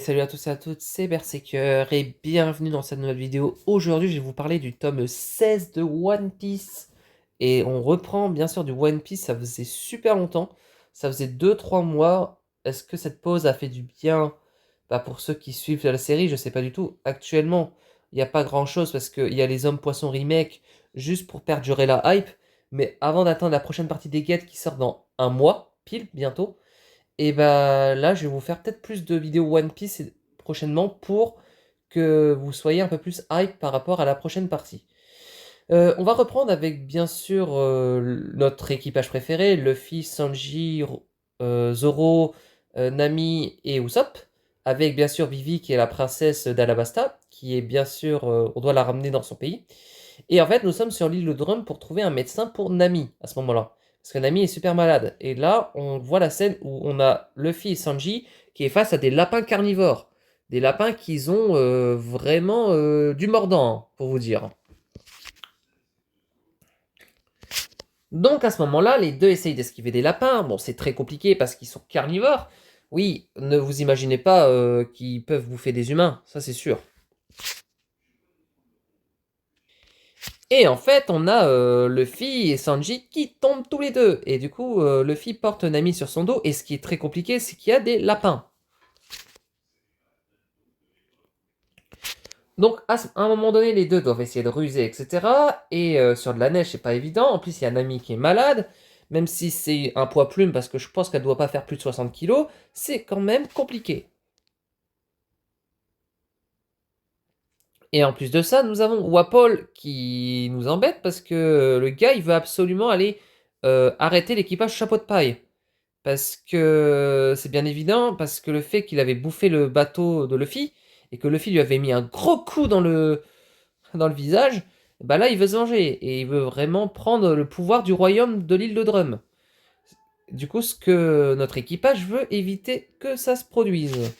Salut à tous et à toutes, c'est Berserker et bienvenue dans cette nouvelle vidéo. Aujourd'hui, je vais vous parler du tome 16 de One Piece. Et on reprend bien sûr du One Piece, ça faisait super longtemps. Ça faisait 2-3 mois. Est-ce que cette pause a fait du bien? Pour ceux qui suivent la série, je sais pas du tout. Actuellement, il n'y a pas grand-chose parce qu'il y a les Hommes Poissons remake juste pour perdurer la hype. Mais avant d'atteindre la prochaine partie des guettes qui sort dans un mois, pile, bientôt. Et bah là, je vais vous faire peut-être plus de vidéos One Piece prochainement pour que vous soyez un peu plus hype par rapport à la prochaine partie. On va reprendre avec bien sûr notre équipage préféré, Luffy, Sanji, Zoro, Nami et Usopp, avec bien sûr Vivi qui est la princesse d'Alabasta, qui est bien sûr, on doit la ramener dans son pays. Et en fait, nous sommes sur l'île de Drum pour trouver un médecin pour Nami à ce moment-là. Parce que Nami est super malade. Et là, on voit la scène où on a Luffy et Sanji qui est face à des lapins carnivores. Des lapins qui ont vraiment du mordant, hein, pour vous dire. Donc à ce moment-là, les deux essayent d'esquiver des lapins. Bon, c'est très compliqué parce qu'ils sont carnivores. Oui, ne vous imaginez pas qu'ils peuvent bouffer des humains, ça c'est sûr. Et en fait, on a Luffy et Sanji qui tombent tous les deux. Et du coup, Luffy porte Nami sur son dos. Et ce qui est très compliqué, c'est qu'il y a des lapins. Donc, à un moment donné, les deux doivent essayer de ruser, etc. Et sur de la neige, c'est pas évident. En plus, il y a Nami qui est malade. Même si c'est un poids plume, parce que je pense qu'elle doit pas faire plus de 60 kilos, c'est quand même compliqué. Et en plus de ça, nous avons Wapol qui nous embête parce que le gars, il veut absolument aller arrêter l'équipage chapeau de paille. Parce que c'est bien évident, parce que le fait qu'il avait bouffé le bateau de Luffy, et que Luffy lui avait mis un gros coup dans le visage, bah là il veut se venger, et il veut vraiment prendre le pouvoir du royaume de l'île de Drum. Du coup, ce que notre équipage veut éviter que ça se produise.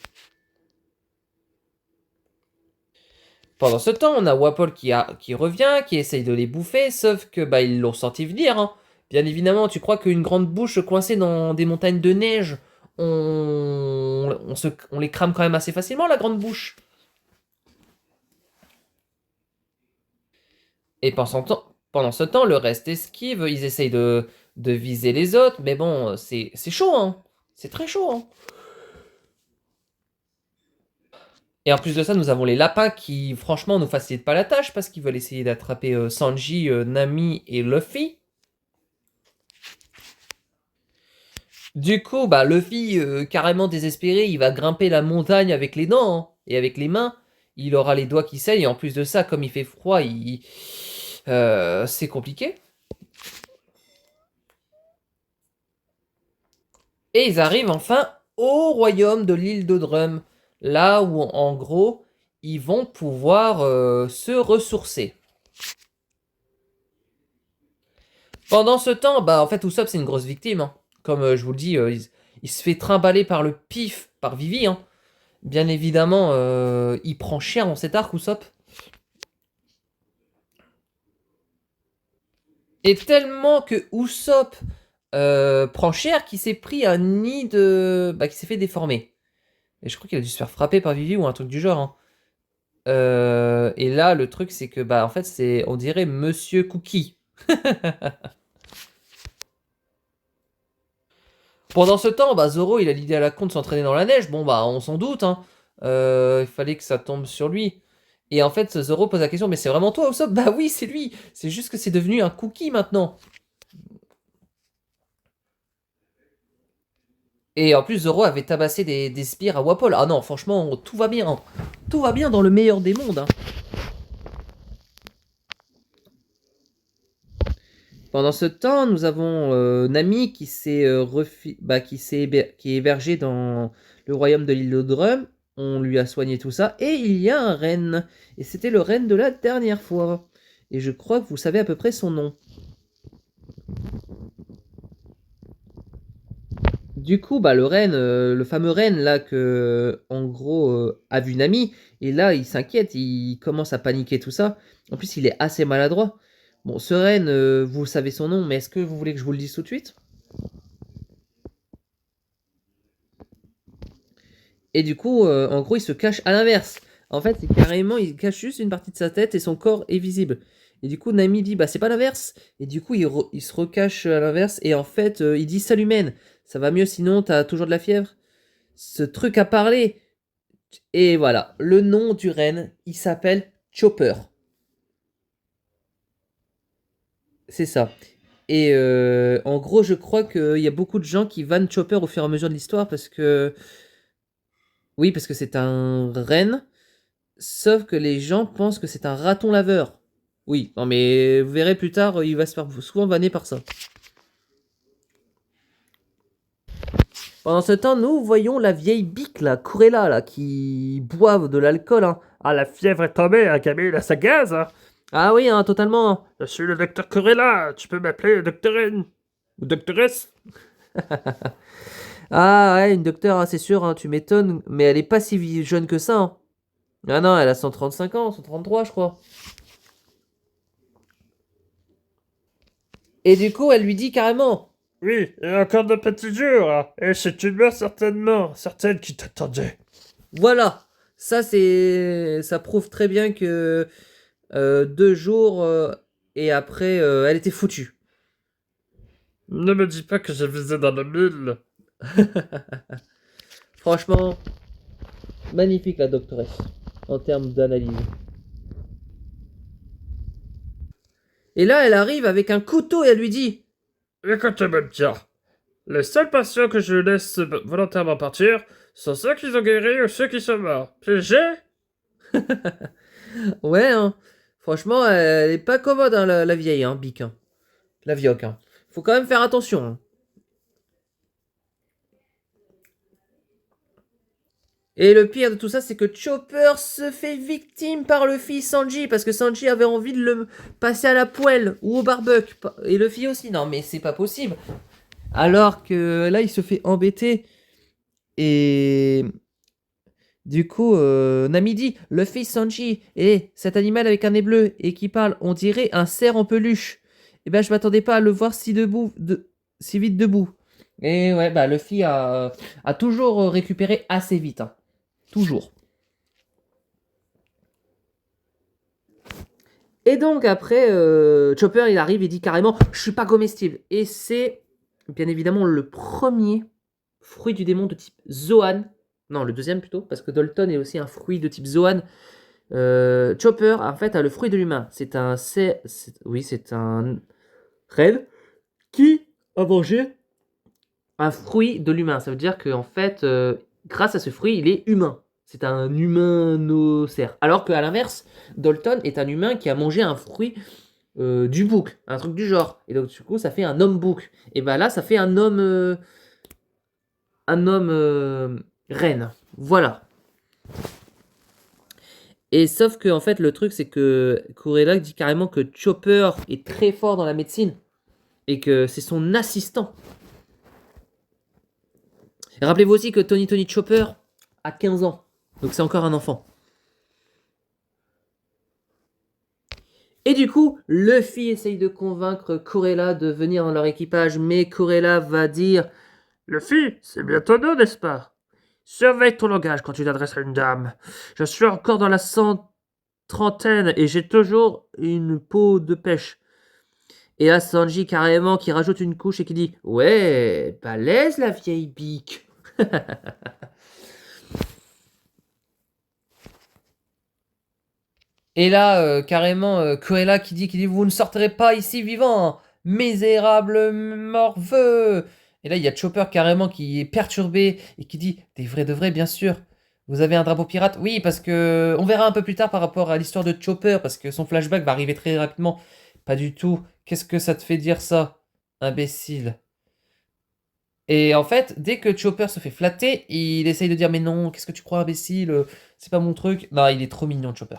Pendant ce temps, on a Wapol qui revient, qui essaye de les bouffer, sauf que bah ils l'ont senti venir, hein. Bien évidemment, tu crois qu'une grande bouche coincée dans des montagnes de neige, on les crame quand même assez facilement, la grande bouche. Et pendant ce temps, le reste esquive, ils essayent de viser les autres, mais bon, c'est chaud, hein. C'est très chaud, hein. Et en plus de ça, nous avons les lapins qui, franchement, nous facilitent pas la tâche parce qu'ils veulent essayer d'attraper Sanji, Nami et Luffy. Du coup, bah, Luffy, carrément désespéré, il va grimper la montagne avec les dents, hein, et avec les mains. Il aura les doigts qui saignent, et en plus de ça, comme il fait froid, c'est compliqué. Et ils arrivent enfin au royaume de l'île de Drum, là où, en gros, ils vont pouvoir se ressourcer. Pendant ce temps, bah, en fait, Usopp, c'est une grosse victime, hein. Comme je vous le dis, il se fait trimballer par le pif, par Vivi, hein. Bien évidemment, il prend cher dans cet arc, Usopp. Et tellement que Usopp prend cher qu'il s'est pris un nid de... Bah, qui s'est fait déformer. Et je crois qu'il a dû se faire frapper par Vivi ou un truc du genre, hein. Et là, le truc, c'est que, bah, en fait, c'est, on dirait Monsieur Cookie. Pendant ce temps, bah, Zoro, il a l'idée à la con de s'entraîner dans la neige. Bon, bah, on s'en doute, hein. Il fallait que ça tombe sur lui. Et en fait, Zoro pose la question, mais c'est vraiment toi, Usopp? Bah oui, c'est lui. C'est juste que c'est devenu un cookie maintenant. Et en plus, Zoro avait tabassé des sbires à Wapol. Ah non, franchement, tout va bien. Tout va bien dans le meilleur des mondes, hein. Pendant ce temps, nous avons Nami qui s'est qui est hébergé dans le royaume de l'île de Drum. On lui a soigné tout ça. Et il y a un renne. Et c'était le renne de la dernière fois. Et je crois que vous savez à peu près son nom. Du coup, bah, le renne, le fameux renne là que, en gros, a vu Nami. Et là, il s'inquiète, il commence à paniquer tout ça. En plus, il est assez maladroit. Bon, ce renne, vous savez son nom, mais est-ce que vous voulez que je vous le dise tout de suite? Et du coup, en gros, il se cache à l'inverse. En fait, carrément, il cache juste une partie de sa tête et son corps est visible. Et du coup, Nami dit, bah c'est pas l'inverse. Et du coup, il se recache à l'inverse. Et en fait, il dit, salut men, ça va mieux sinon, t'as toujours de la fièvre. Ce truc à parler. Et voilà, le nom du renne, il s'appelle Chopper. C'est ça. Et en gros, je crois qu'il y a beaucoup de gens qui vannent Chopper au fur et à mesure de l'histoire parce que... Oui, parce que c'est un renne, sauf que les gens pensent que c'est un raton laveur. Oui, non mais vous verrez plus tard, il va se faire souvent vanner par ça. Pendant ce temps, nous voyons la vieille bique, la Corella, là, qui boive de l'alcool. Hein. Ah, la fièvre est tombée, hein, Camille, là, ça gaze, hein. Ah oui, hein, totalement. Je suis le docteur Corella, tu peux m'appeler doctorine ou doctoresse. Ah ouais, une docteure, hein, c'est sûr, hein, tu m'étonnes, mais elle est pas si jeune que ça. Hein. Ah non, elle a 135 ans, 133 je crois. Et du coup, elle lui dit carrément. Oui, et encore de petits jours, hein. Et c'est une mort certainement, certaine qui t'attendait. Voilà, ça prouve très bien que 2 jours et après, elle était foutue. Ne me dis pas que j'ai visé dans le mille. Franchement, magnifique la doctoresse en termes d'analyse. Et là, elle arrive avec un couteau et elle lui dit. Écoute, mon bien, les seuls patients que je laisse volontairement partir sont ceux qui ont guéri ou ceux qui sont morts. Piégé? Ouais, hein. Franchement, elle est pas commode, hein, la vieille, hein, Bic. Hein. La vioque. Hein. Faut quand même faire attention. Hein. Et le pire de tout ça, c'est que Chopper se fait victime par Luffy Sanji, parce que Sanji avait envie de le passer à la poêle ou au barbecue. Et Luffy aussi. Non, mais c'est pas possible. Alors que là, il se fait embêter. Et du coup, Nami dit, Luffy Sanji, et cet animal avec un nez bleu et qui parle, on dirait un cerf en peluche. Et ben, je m'attendais pas à le voir si vite debout. Et ouais, bah Luffy a toujours récupéré assez vite. Hein. Toujours. Et donc après, Chopper il arrive et dit carrément je suis pas comestible. Et c'est bien évidemment le premier fruit du démon de type Zoan. Non, le deuxième plutôt, parce que Dalton est aussi un fruit de type Zoan. Chopper en fait a le fruit de l'humain. Oui, c'est un rêve qui a mangé un fruit de l'humain. Ça veut dire qu'en fait, grâce à ce fruit, il est humain. C'est un humanocère. Alors qu'à l'inverse, Dalton est un humain qui a mangé un fruit du bouc, un truc du genre. Et donc du coup, ça fait un homme bouc. Et bah là, ça fait un homme reine. Voilà. Et sauf que en fait, le truc c'est que Kurela dit carrément que Chopper est très fort dans la médecine et que c'est son assistant. Rappelez-vous aussi que Tony Chopper a 15 ans. Donc c'est encore un enfant. Et du coup, Luffy essaye de convaincre Corella de venir dans leur équipage, mais Corella va dire Luffy, c'est bien ton nom, n'est-ce pas? Surveille ton langage quand tu t'adresses à une dame. Je suis encore dans la trentaine et j'ai toujours une peau de pêche. Et là, Sanji carrément qui rajoute une couche et qui dit ouais, balèze la vieille bique. Et là, carrément, Cruella qui dit vous ne sortirez pas ici vivant, hein, misérable morveux. Et là, il y a Chopper carrément qui est perturbé et qui dit des vrais de vrais, bien sûr. Vous avez un drapeau pirate? Oui, parce que on verra un peu plus tard par rapport à l'histoire de Chopper, parce que son flashback va arriver très rapidement. Pas du tout. Qu'est-ce que ça te fait dire ça, imbécile? Et en fait, dès que Chopper se fait flatter, il essaye de dire mais non, qu'est-ce que tu crois, imbécile? C'est pas mon truc. Non, il est trop mignon, Chopper.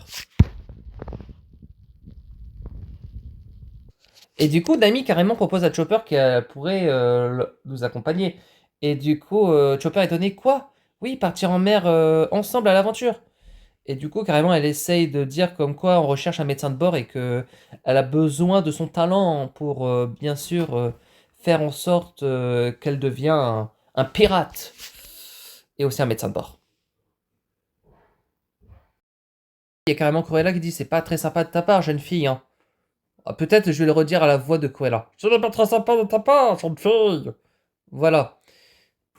Et du coup, Nami carrément propose à Chopper qu'elle pourrait nous accompagner. Et du coup, Chopper est étonné, quoi? Oui, partir en mer ensemble à l'aventure. Et du coup, carrément, elle essaye de dire comme quoi on recherche un médecin de bord et que elle a besoin de son talent pour, bien sûr, faire en sorte qu'elle devienne un pirate et aussi un médecin de bord. Il y a carrément Cruella qui dit c'est pas très sympa de ta part, jeune fille. Hein. Ah, peut-être je vais le redire à la voix de Cruella. Ce n'est pas très sympa de ta part, jeune fille. Voilà.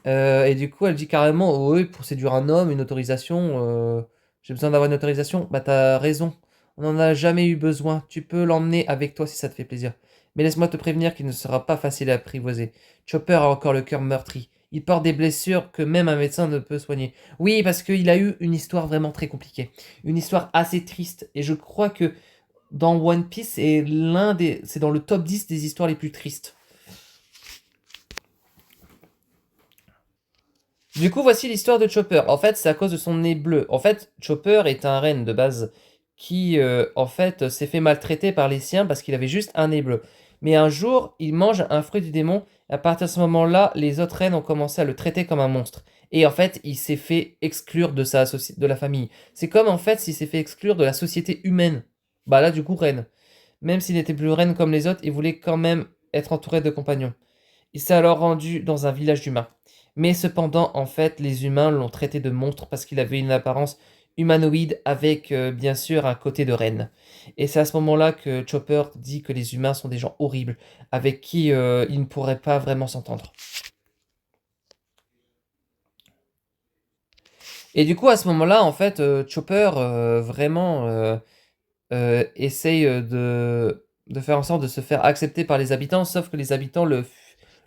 Et du coup, elle dit carrément, oh, oui, pour séduire un homme, une autorisation, j'ai besoin d'avoir une autorisation. Bah, t'as raison, on n'en a jamais eu besoin. Tu peux l'emmener avec toi si ça te fait plaisir. Mais laisse-moi te prévenir qu'il ne sera pas facile à apprivoiser. Chopper a encore le cœur meurtri. Il porte des blessures que même un médecin ne peut soigner. Oui, parce qu'il a eu une histoire vraiment très compliquée. Une histoire assez triste. Et je crois que dans One Piece, c'est dans le top 10 des histoires les plus tristes. Du coup, voici l'histoire de Chopper. En fait, c'est à cause de son nez bleu. En fait, Chopper est un renne de base qui, en fait, s'est fait maltraiter par les siens parce qu'il avait juste un nez bleu. Mais un jour, il mange un fruit du démon. Et à partir de ce moment-là, les autres rennes ont commencé à le traiter comme un monstre. Et en fait, il s'est fait exclure de la famille. C'est comme en fait s'il s'est fait exclure de la société humaine. Bah là, du coup, reine. Même s'il n'était plus reine comme les autres, il voulait quand même être entouré de compagnons. Il s'est alors rendu dans un village d'humains. Mais cependant, en fait, les humains l'ont traité de monstre parce qu'il avait une apparence humanoïde avec bien sûr un côté de reine. Et c'est à ce moment-là que Chopper dit que les humains sont des gens horribles avec qui il ne pourrait pas vraiment s'entendre. Et du coup, à ce moment-là, en fait, Chopper vraiment essaye de faire en sorte de se faire accepter par les habitants, sauf que les habitants le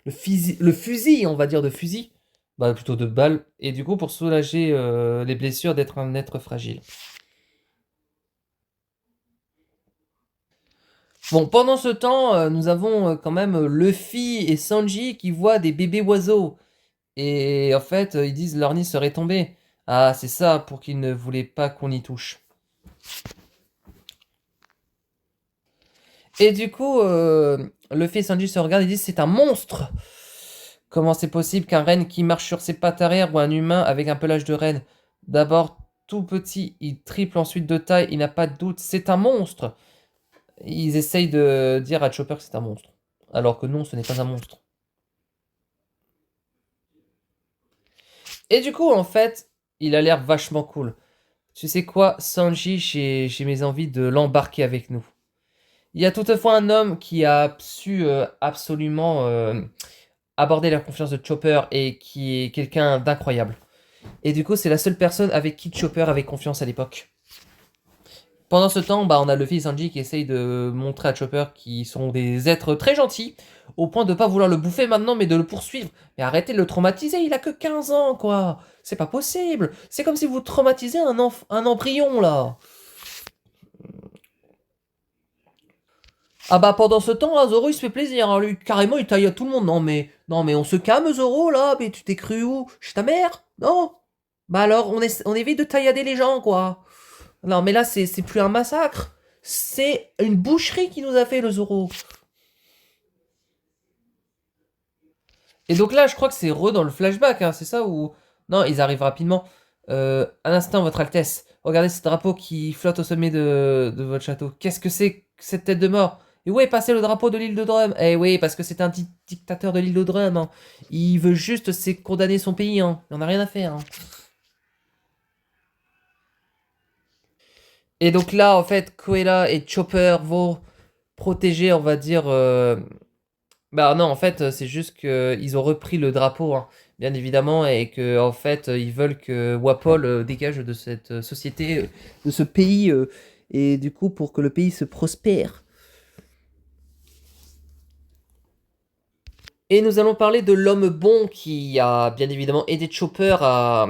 fusillent, on va dire, de fusil, bah plutôt de balles, et du coup pour soulager les blessures d'être un être fragile. Bon, pendant ce temps, nous avons quand même Luffy et Sanji qui voient des bébés oiseaux, et en fait, ils disent leur nid serait tombé. Ah, c'est ça pour qu'ils ne voulaient pas qu'on y touche. Et du coup, Luffy et Sanji se regardent et disent c'est un monstre. Comment c'est possible qu'un renne qui marche sur ses pattes arrière ou un humain avec un pelage de renne, d'abord tout petit, il triple ensuite de taille, il n'a pas de doute, c'est un monstre. Ils essayent de dire à Chopper que c'est un monstre. Alors que non, ce n'est pas un monstre. Et du coup, en fait, il a l'air vachement cool. Tu sais quoi, Sanji, j'ai mes envies de l'embarquer avec nous. Il y a toutefois un homme qui a su absolument aborder la confiance de Chopper et qui est quelqu'un d'incroyable. Et du coup, c'est la seule personne avec qui Chopper avait confiance à l'époque. Pendant ce temps, bah, on a Luffy et Sanji qui essayent de montrer à Chopper qu'ils sont des êtres très gentils, au point de pas vouloir le bouffer maintenant, mais de le poursuivre. Mais arrêtez de le traumatiser, il a que 15 ans, quoi. C'est pas possible. C'est comme si vous traumatisez un embryon, là. Ah bah pendant ce temps, là, Zoro il se fait plaisir, hein. Lui, carrément il taille à tout le monde. Non mais on se calme Zoro là, mais tu t'es cru où? Chez ta mère? Non? Bah alors on évite de taillader les gens quoi. Non mais là c'est plus un massacre, c'est une boucherie qui nous a fait le Zoro. Et donc là je crois que c'est dans le flashback, hein, c'est ça ou... Non, ils arrivent rapidement. Un instant votre Altesse, regardez ce drapeau qui flotte au sommet de votre château. Qu'est-ce que c'est que cette tête de mort? Et où est passé le drapeau de l'île de Drum? Eh oui, parce que c'est un dictateur de l'île de Drum. Hein. Il veut juste condamner son pays. Hein. Il en a rien à faire. Hein. Et donc là, en fait, Koella et Chopper vont protéger, on va dire... Bah non, en fait, c'est juste qu'ils ont repris le drapeau, hein, bien évidemment, et que en fait, ils veulent que Wapol dégage de cette société, de ce pays, et du coup, pour que le pays se prospère. Et nous allons parler de l'homme bon qui a bien évidemment aidé Chopper à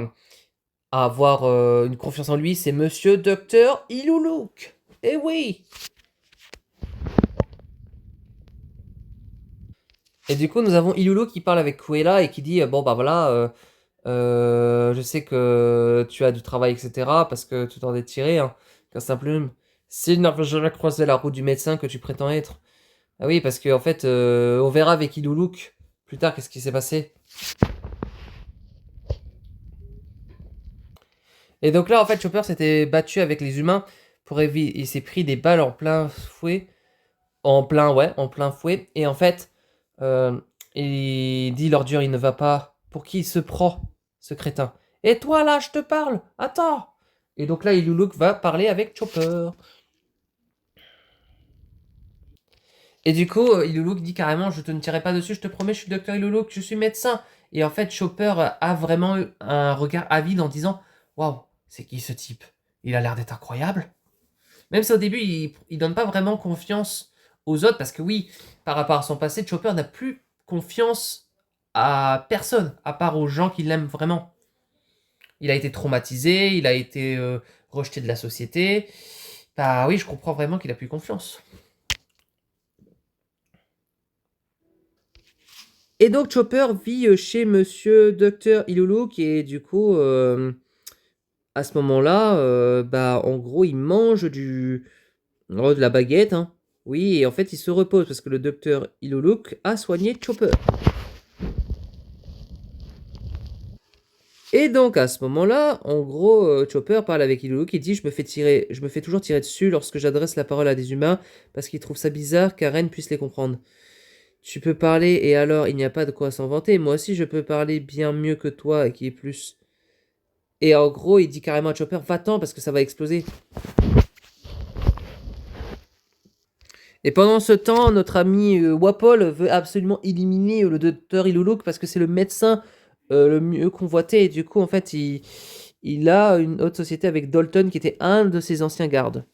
avoir une confiance en lui, c'est Monsieur Docteur Iloulouk. Eh oui! Et du coup, nous avons Ilulu qui parle avec Kuela et qui dit bon, bah voilà, je sais que tu as du travail, etc. Parce que tu t'en es tiré, hein, casse un plume. S'il n'avait jamais croisé la route du médecin que tu prétends être. Ah oui, parce que en fait, on verra avec Iluluk plus tard qu'est-ce qui s'est passé. Et donc là, en fait, Chopper s'était battu avec les humains pour éviter. Il s'est pris des balles en plein fouet. En plein fouet. Et en fait, euh, il dit l'ordure, il ne va pas. Pour qui il se prend, ce crétin? Et toi là, je te parle. Attends. Et donc là, Iluluk va parler avec Chopper. Et du coup, Iluluk dit carrément, je te ne tirerai pas dessus, je te promets, je suis docteur Iluluk, je suis médecin. Et en fait, Chopper a vraiment eu un regard avide en disant, waouh, c'est qui ce type? Il a l'air d'être incroyable. Même si au début, il donne pas vraiment confiance aux autres, parce que oui, par rapport à son passé, Chopper n'a plus confiance à personne, à part aux gens qui l'aiment vraiment. Il a été traumatisé, il a été rejeté de la société. Bah oui, je comprends vraiment qu'il a plus confiance. Et donc Chopper vit chez Monsieur Docteur Iluluk et du coup, à ce moment-là, bah en gros, il mange de la baguette, hein. Oui, et en fait, il se repose parce que le Docteur Iluluk a soigné Chopper. Et donc à ce moment-là, en gros, Chopper parle avec Iluluk et dit je me fais toujours tirer dessus lorsque j'adresse la parole à des humains parce qu'ils trouvent ça bizarre qu'Aren puisse les comprendre. Tu peux parler et alors il n'y a pas de quoi s'en vanter. Moi aussi je peux parler bien mieux que toi et qui est plus. Et en gros, il dit carrément à Chopper va-t'en parce que ça va exploser. Et pendant ce temps, notre ami Wapol veut absolument éliminer le docteur Iluluk parce que c'est le médecin le mieux convoité. Et du coup, en fait, il a une autre société avec Dalton qui était un de ses anciens gardes.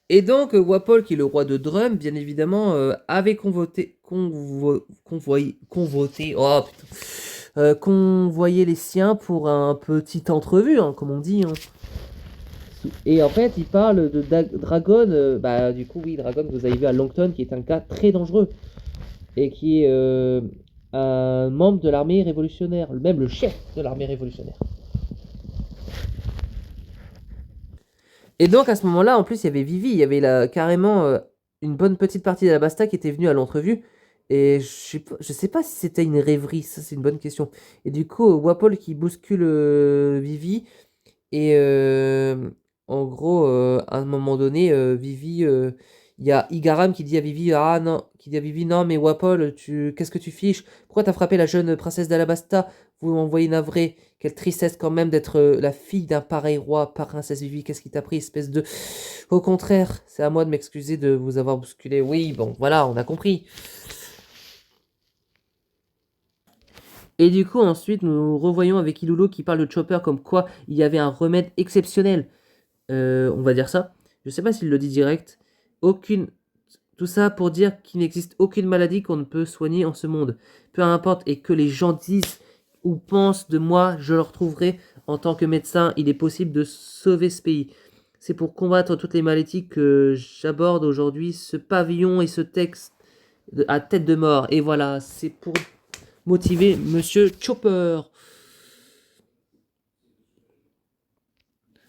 Et donc, Wapol, qui est le roi de Drum, bien évidemment, avait convoyé les siens pour un petit entrevue, hein, comme on dit. Hein. Et en fait, il parle de Dragon, bah du coup, oui, Dragon, que vous avez vu à Longton, qui est un gars très dangereux, et qui est un membre de l'armée révolutionnaire, même le chef de l'armée révolutionnaire. Et donc à ce moment-là, en plus, il y avait Vivi, il y avait carrément une bonne petite partie de la Basta qui était venue à l'entrevue. Et je sais pas si c'était une rêverie, ça c'est une bonne question. Et du coup, Wapol qui bouscule Vivi. Et en gros, à un moment donné, Vivi, il y a Igaram qui dit à Vivi, ah non, qui dit à Vivi, non mais Wapol, qu'est-ce que tu fiches? Pourquoi t'as frappé la jeune princesse d'Alabasta? Vous m'envoyez navré. Quelle tristesse quand même d'être la fille d'un pareil roi, princesse Vivi. Qu'est-ce qui t'a pris, espèce de... Au contraire, c'est à moi de m'excuser de vous avoir bousculé. Oui, bon, voilà, on a compris. Et du coup, ensuite, nous revoyons avec Ilulu qui parle de Chopper comme quoi il y avait un remède exceptionnel. On va dire ça. Je sais pas s'il le dit direct. Aucune. Tout ça pour dire qu'il n'existe aucune maladie qu'on ne peut soigner en ce monde. Peu importe, et que les gens disent ou pensent de moi, je le retrouverai. En tant que médecin, il est possible de sauver ce pays. C'est pour combattre toutes les maladies que j'aborde aujourd'hui ce pavillon et ce texte à tête de mort. Et voilà, c'est pour motiver Monsieur Chopper.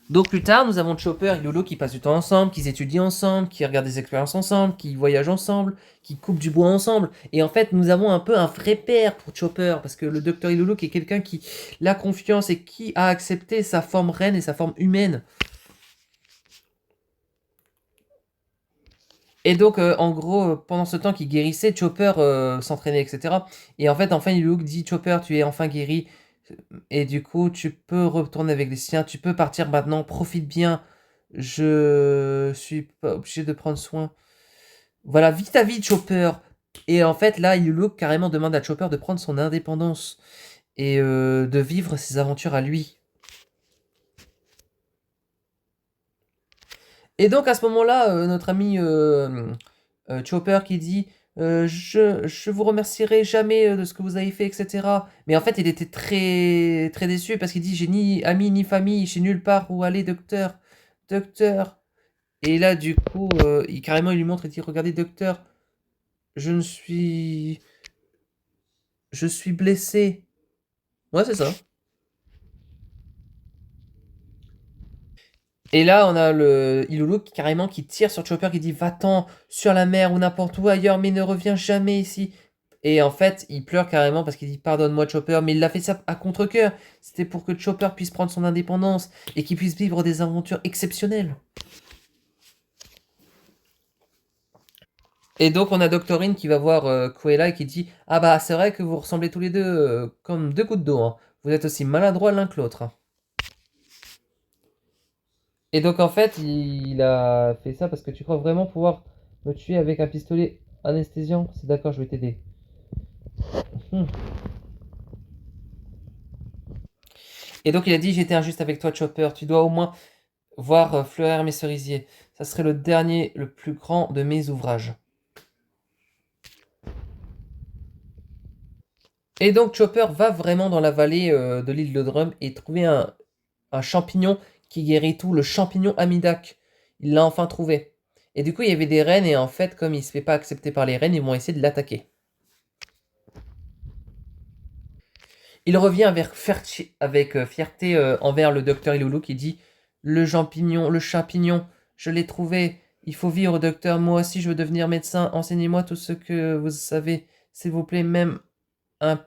Donc plus tard, nous avons Chopper et Lolo qui passent du temps ensemble, qui étudient ensemble, qui regardent des expériences ensemble, qui voyagent ensemble, qui coupent du bois ensemble. Et en fait, nous avons un peu un vrai père pour Chopper, parce que le docteur Ilulu qui est quelqu'un qui l'a confiance et qui a accepté sa forme reine et sa forme humaine. Et donc, en gros, pendant ce temps qu'il guérissait, Chopper s'entraînait, etc. Et en fait, enfin, Ilulu dit Chopper, tu es enfin guéri. Et du coup, tu peux retourner avec les siens, tu peux partir maintenant, profite bien. Je suis pas obligé de prendre soin. Voilà, vis ta vie, Chopper. Et en fait, là, Yuluk carrément demande à Chopper de prendre son indépendance et de vivre ses aventures à lui. Et donc, à ce moment-là, notre ami Chopper qui dit je vous remercierai jamais de ce que vous avez fait, etc. Mais en fait, il était très, très déçu parce qu'il dit j'ai ni ami ni famille, j'ai nulle part où aller, docteur. Docteur. Et là, du coup, carrément, il lui montre et dit regardez, docteur, je ne suis. Je suis blessé. Ouais, c'est ça. Et là, on a le Ilulu qui carrément qui tire sur Chopper qui dit va-t'en sur la mer ou n'importe où ailleurs, mais ne reviens jamais ici. Et en fait, il pleure carrément parce qu'il dit pardonne-moi Chopper, mais il l'a fait ça à contre-cœur. C'était pour que Chopper puisse prendre son indépendance et qu'il puisse vivre des aventures exceptionnelles. Et donc on a Doctorine qui va voir Cruella et qui dit ah bah c'est vrai que vous ressemblez tous les deux comme deux gouttes d'eau. Hein. Vous êtes aussi maladroits l'un que l'autre. Et donc en fait, il a fait ça parce que tu crois vraiment pouvoir me tuer avec un pistolet anesthésiant? C'est d'accord, je vais t'aider. Hmm. Et donc il a dit, j'étais injuste avec toi, Chopper. Tu dois au moins voir fleurir mes cerisiers. Ça serait le dernier, le plus grand de mes ouvrages. Et donc Chopper va vraiment dans la vallée de l'île de Drum et trouver un champignon qui guérit tout, le champignon Amidak. Il l'a enfin trouvé. Et du coup, il y avait des rennes et en fait, comme il se fait pas accepter par les rennes, ils vont essayer de l'attaquer. Il revient avec fierté envers le docteur Iloulou qui dit: le champignon, je l'ai trouvé. Il faut vivre, docteur. Moi aussi, je veux devenir médecin. Enseignez-moi tout ce que vous savez, s'il vous plaît. Même un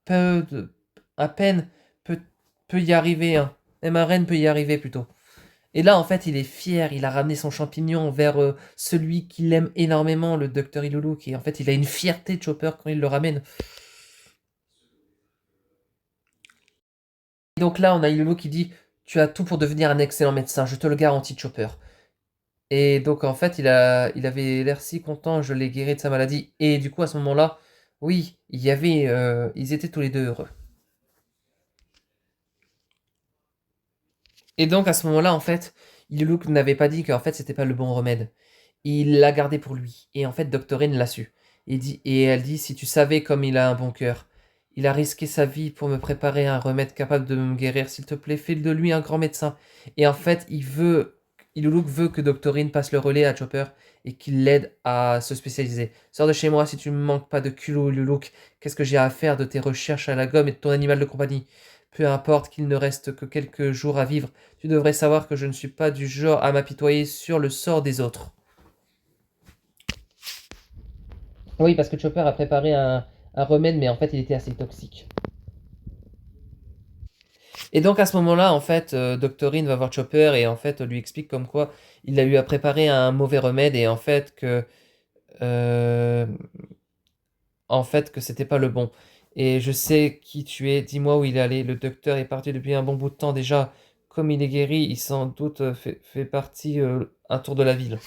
peu de, à peine peut, peut y arriver. Hein. Même un renne peut y arriver plutôt. Et là, en fait, il est fier. Il a ramené son champignon vers celui qu'il aime énormément, le docteur Iloulou, qui en fait, il a une fierté de Chopper quand il le ramène. Et donc là, on a Ilulu qui dit: tu as tout pour devenir un excellent médecin, je te le garantis, Chopper. Et donc en fait, il avait l'air si content, je l'ai guéri de sa maladie. Et du coup, à ce moment-là, oui, ils étaient tous les deux heureux. Et donc à ce moment-là, en fait, Ilulu n'avait pas dit qu'en fait, c'était pas le bon remède. Il l'a gardé pour lui. Et en fait, Doctorine l'a su. Et elle dit: si tu savais comme il a un bon cœur. Il a risqué sa vie pour me préparer un remède capable de me guérir. S'il te plaît, fais de lui un grand médecin. Et en fait, Iluluk veut que Doctorine passe le relais à Chopper et qu'il l'aide à se spécialiser. Sors de chez moi si tu me manques pas de culot, Iluluk. Qu'est-ce que j'ai à faire de tes recherches à la gomme et de ton animal de compagnie? Peu importe qu'il ne reste que quelques jours à vivre, tu devrais savoir que je ne suis pas du genre à m'apitoyer sur le sort des autres. Oui, parce que Chopper a préparé un remède, mais en fait, il était assez toxique. Et donc, à ce moment-là, en fait, Doctorine va voir Chopper et en fait, lui explique comme quoi il a eu à préparer un mauvais remède et euh, en fait, que c'était pas le bon. Et je sais qui tu es, dis-moi où il est allé. Le docteur est parti depuis un bon bout de temps déjà. Comme il est guéri, il sans doute fait partie un tour de la ville.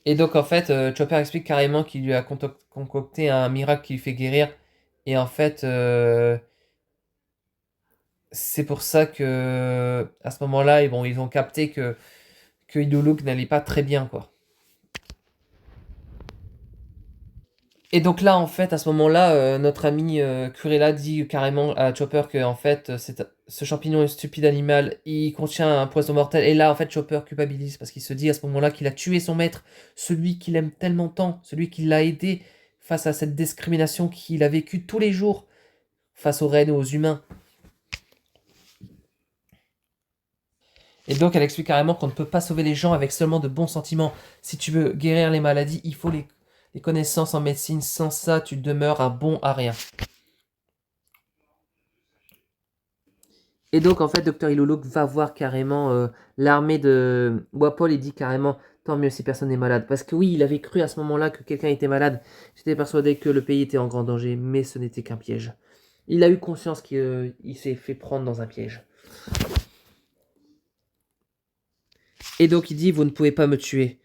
Et donc en fait, Chopper explique carrément qu'il lui a concocté un miracle qui lui fait guérir. Et en fait, c'est pour ça que à ce moment-là, bon, ils ont capté que Iluluk n'allait pas très bien, quoi. Et donc là, en fait, à ce moment-là, notre ami Curella dit carrément à Chopper que en fait, ce champignon est stupide animal, il contient un poison mortel. Et là, en fait, Chopper culpabilise parce qu'il se dit à ce moment-là qu'il a tué son maître, celui qu'il aime tellement tant, celui qui l'a aidé face à cette discrimination qu'il a vécue tous les jours face aux rennes et aux humains. Et donc, elle explique carrément qu'on ne peut pas sauver les gens avec seulement de bons sentiments. Si tu veux guérir les maladies, il faut les connaissances en médecine. Sans ça, tu demeures un bon à rien. Et donc, en fait, Dr. Iluluk va voir carrément l'armée de Wapol et dit carrément: tant mieux si personne n'est malade. Parce que oui, il avait cru à ce moment-là que quelqu'un était malade. J'étais persuadé que le pays était en grand danger, mais ce n'était qu'un piège. Il a eu conscience qu'il s'est fait prendre dans un piège. Et donc, il dit: vous ne pouvez pas me tuer.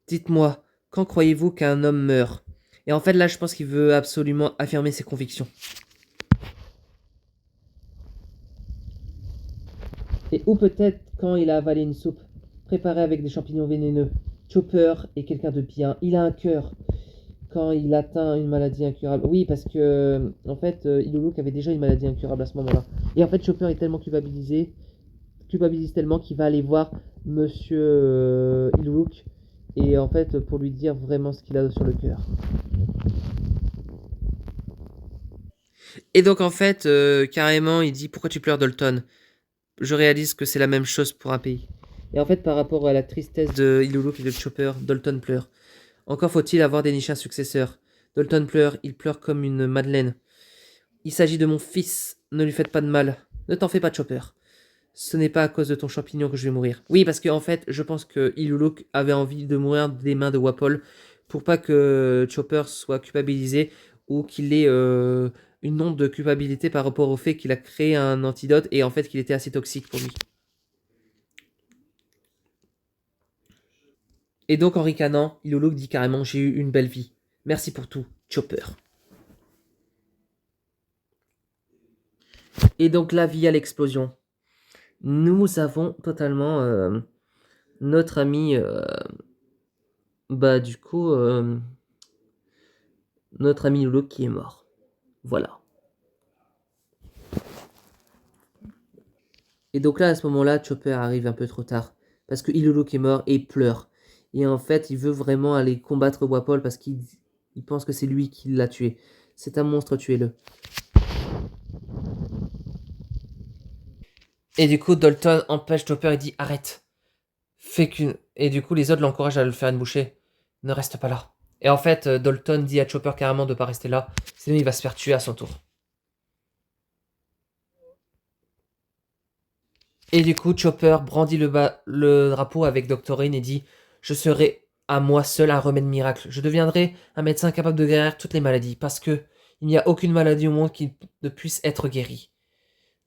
Dites-moi, quand croyez-vous qu'un homme meurt? Et en fait, là, je pense qu'il veut absolument affirmer ses convictions. Et ou peut-être quand il a avalé une soupe préparée avec des champignons vénéneux. Chopper est quelqu'un de bien. Il a un cœur quand il atteint une maladie incurable. Oui, parce que en fait, Iluluk avait déjà une maladie incurable à ce moment-là. Et en fait, Chopper est tellement culpabilise tellement qu'il va aller voir Monsieur Iluluk et en fait pour lui dire vraiment ce qu'il a sur le cœur. Et donc en fait, carrément, il dit: pourquoi tu pleures, Dalton? Je réalise que c'est la même chose pour un pays. Et en fait, par rapport à la tristesse de Iluluk et de Chopper, Dalton pleure. Encore faut-il avoir déniché un successeur. Dalton pleure, il pleure comme une madeleine. Il s'agit de mon fils, ne lui faites pas de mal. Ne t'en fais pas, Chopper. Ce n'est pas à cause de ton champignon que je vais mourir. Oui, parce qu'en fait, je pense que Iluluk avait envie de mourir des mains de Wapol pour pas que Chopper soit culpabilisé ou qu'il ait une onde de culpabilité par rapport au fait qu'il a créé un antidote et en fait qu'il était assez toxique pour lui. Et donc en ricanant, Ilolo dit carrément j'ai eu une belle vie. Merci pour tout, Chopper. Et donc là, via l'explosion, nous avons totalement notre ami, bah du coup, notre ami Lolo qui est mort. Voilà. Et donc là, à ce moment-là, Chopper arrive un peu trop tard. Parce que Ilolo qui est mort et il pleure. Et en fait, il veut vraiment aller combattre Wapol parce qu'il pense que c'est lui qui l'a tué. C'est un monstre, tuez-le. Et du coup, Dalton empêche Chopper et dit arrête. Fais qu'une. Et du coup, les autres l'encouragent à le faire une bouchée. Ne reste pas là. Et en fait, Dalton dit à Chopper carrément de pas rester là. Sinon, il va se faire tuer à son tour. Et du coup, Chopper brandit le drapeau avec Doctorine et dit je serai à moi seul un remède miracle. Je deviendrai un médecin capable de guérir toutes les maladies. Parce que il n'y a aucune maladie au monde qui ne puisse être guérie.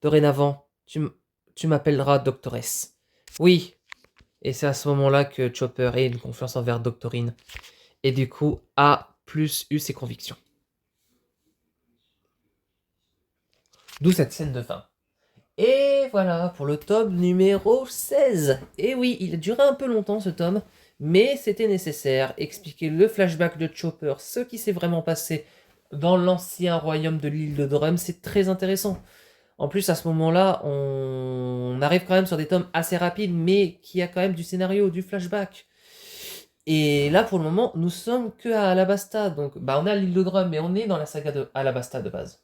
Dorénavant, tu m'appelleras Doctoresse. Oui. Et c'est à ce moment-là que Chopper ait une confiance envers Doctorine. Et du coup, a plus eu ses convictions. D'où cette scène de fin. Et voilà pour le tome numéro 16. Et oui, il a duré un peu longtemps ce tome, mais c'était nécessaire. Expliquer le flashback de Chopper, ce qui s'est vraiment passé dans l'ancien royaume de l'île de Drum, c'est très intéressant. En plus, à ce moment-là, on arrive quand même sur des tomes assez rapides, mais qui a quand même du scénario, du flashback. Et là, pour le moment, nous sommes que à Alabasta. Donc, bah, on est à l'île de Drum, mais on est dans la saga de Alabasta de base.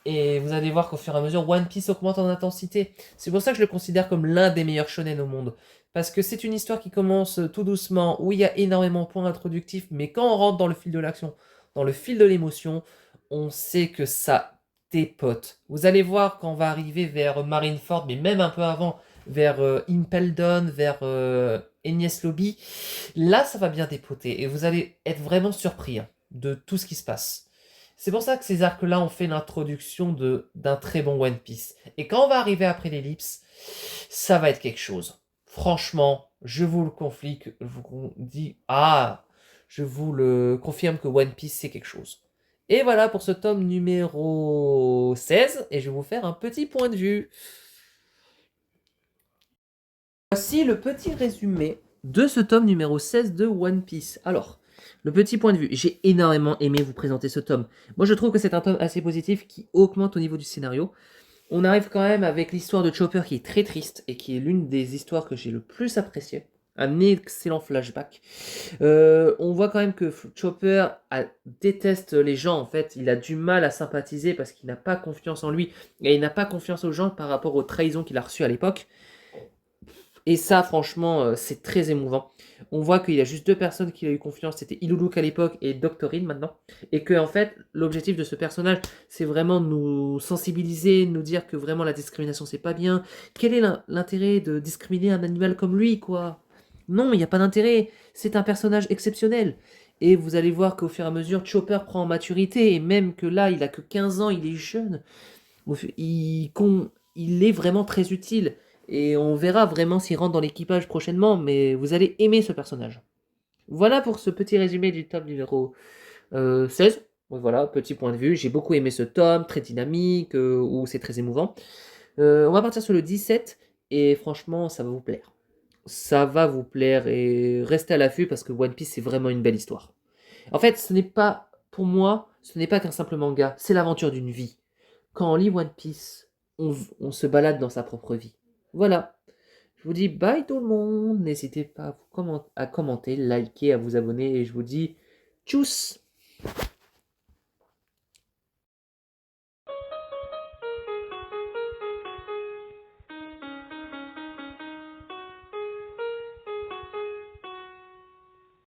Et vous allez voir qu'au fur et à mesure, One Piece augmente en intensité. C'est pour ça que je le considère comme l'un des meilleurs shonen au monde. Parce que c'est une histoire qui commence tout doucement, où il y a énormément de points introductifs, mais quand on rentre dans le fil de l'action, dans le fil de l'émotion, on sait que ça dépote. Vous allez voir quand on va arriver vers Marineford, mais même un peu avant, vers Impel Down, vers Enies Lobby, là ça va bien dépoter. Et vous allez être vraiment surpris hein, de tout ce qui se passe. C'est pour ça que ces arcs-là ont fait l'introduction d'un très bon One Piece. Et quand on va arriver après l'ellipse, ça va être quelque chose. Franchement, je vous le confie, je vous dis, je vous le confirme que One Piece c'est quelque chose. Et voilà pour ce tome numéro 16, et je vais vous faire un petit point de vue. Voici le petit résumé de ce tome numéro 16 de One Piece. Alors, le petit point de vue, j'ai énormément aimé vous présenter ce tome. Moi je trouve que c'est un tome assez positif qui augmente au niveau du scénario. On arrive quand même avec l'histoire de Chopper qui est très triste et qui est l'une des histoires que j'ai le plus appréciées. Un excellent flashback. On voit quand même que Chopper déteste les gens en fait. Il a du mal à sympathiser parce qu'il n'a pas confiance en lui et il n'a pas confiance aux gens par rapport aux trahisons qu'il a reçues à l'époque. Et ça, franchement, c'est très émouvant. On voit qu'il y a juste deux personnes qui a eu confiance, c'était Iluluk à l'époque et Doctorine maintenant. Et que, en fait, l'objectif de ce personnage, c'est vraiment nous sensibiliser, nous dire que vraiment la discrimination, c'est pas bien. Quel est l'intérêt de discriminer un animal comme lui, quoi? Non, il n'y a pas d'intérêt. C'est un personnage exceptionnel. Et vous allez voir qu'au fur et à mesure, Chopper prend en maturité, et même que là, il a que 15 ans, il est jeune. Il est vraiment très utile. Et on verra vraiment s'il rentre dans l'équipage prochainement, mais vous allez aimer ce personnage. Voilà pour ce petit résumé du tome numéro 16. Voilà, petit point de vue. J'ai beaucoup aimé ce tome, très dynamique, où c'est très émouvant. On va partir sur le 17, et franchement, ça va vous plaire. Ça va vous plaire, et restez à l'affût parce que One Piece, c'est vraiment une belle histoire. En fait, ce n'est pas, pour moi, ce n'est pas qu'un simple manga, c'est l'aventure d'une vie. Quand on lit One Piece, on se balade dans sa propre vie. Voilà. Je vous dis bye tout le monde. N'hésitez pas à commenter, liker, à vous abonner. Et je vous dis tchuss.